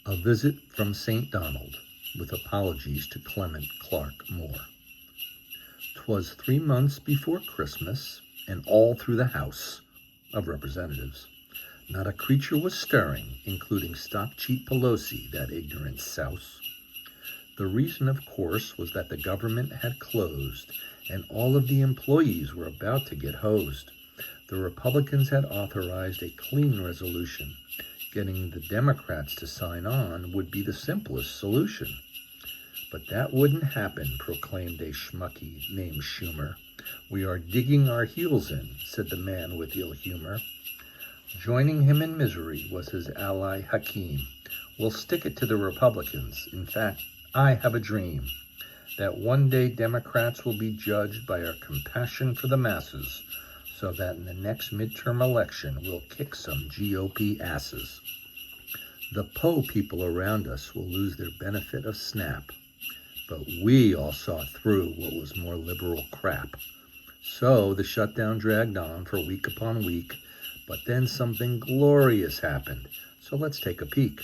A visit from St. Donald, with apologies to Clement Clarke Moore. 'Twas 3 months before Christmas, and all through the House of Representatives not a creature was stirring, including stock-cheat Pelosi, that ignorant souse. The reason, of course, was that the government had closed, and all of the employees were about to get hosed. The Republicans had authorized a clean resolution. Getting the Democrats to sign on would be the simplest solution. But that wouldn't happen, proclaimed a schmucky named Schumer. We are digging our heels in, said the man with ill humor. Joining him in misery was his ally Hakeem. We'll stick it to the Republicans. In fact, I have a dream that one day Democrats will be judged by our compassion for the masses, so that in the next midterm election we'll kick some GOP asses. The Poe people around us will lose their benefit of snap, but we all saw through what was more liberal crap. So the shutdown dragged on for week upon week, but then something glorious happened, so let's take a peek.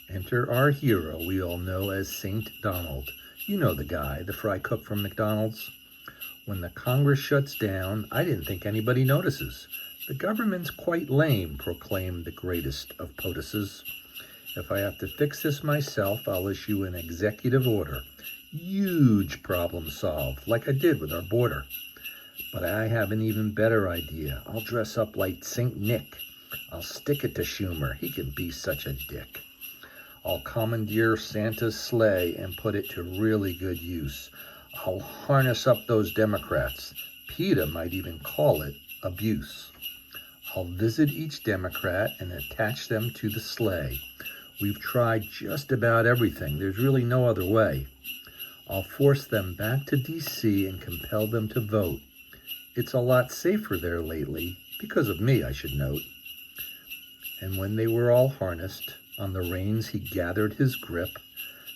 Enter our hero we all know as St. Donald. You know the guy, the fry cook from McDonald's. When the Congress shuts down, I didn't think anybody notices. The government's quite lame, proclaimed the greatest of POTUSes. If I have to fix this myself, I'll issue an executive order. Huge problem solved, like I did with our border. But I have an even better idea. I'll dress up like St. Nick. I'll stick it to Schumer. He can be such a dick. I'll commandeer Santa's sleigh and put it to really good use. I'll harness up those Democrats. PETA might even call it abuse. I'll visit each Democrat and attach them to the sleigh. We've tried just about everything. There's really no other way. I'll force them back to D.C. and compel them to vote. It's a lot safer there lately, because of me, I should note. And when they were all harnessed, on the reins he gathered his grip.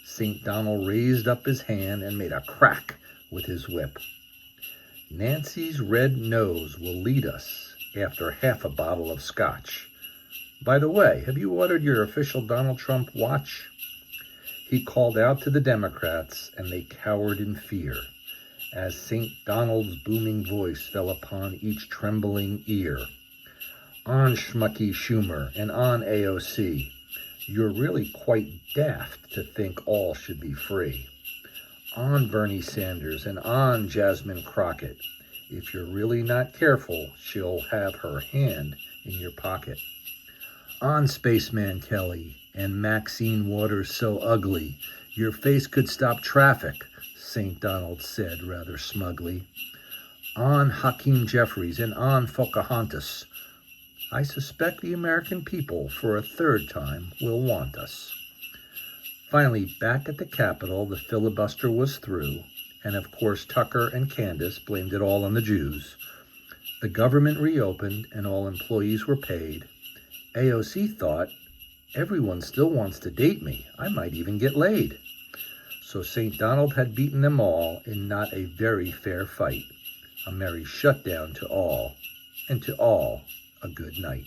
St. Donald raised up his hand and made a crack with his whip. Nancy's red nose will lead us after half a bottle of scotch. By the way, have you ordered your official Donald Trump watch? He called out to the Democrats, and they cowered in fear, as St. Donald's booming voice fell upon each trembling ear. On Schmucky Schumer and on AOC, you're really quite daft to think all should be free. On Bernie Sanders and on Jasmine Crockett, if you're really not careful, she'll have her hand in your pocket. On Spaceman Kelly and Maxine Waters so ugly, your face could stop traffic, St. Donald said rather smugly. On Hakeem Jeffries and on Pocahontas, I suspect the American people for a third time will want us. Finally, back at the Capitol, the filibuster was through, and of course Tucker and Candace blamed it all on the Jews. The government reopened and all employees were paid. AOC thought, everyone still wants to date me. I might even get laid. So St. Donald had beaten them all in not a very fair fight. A merry shutdown to all, and to all a good night.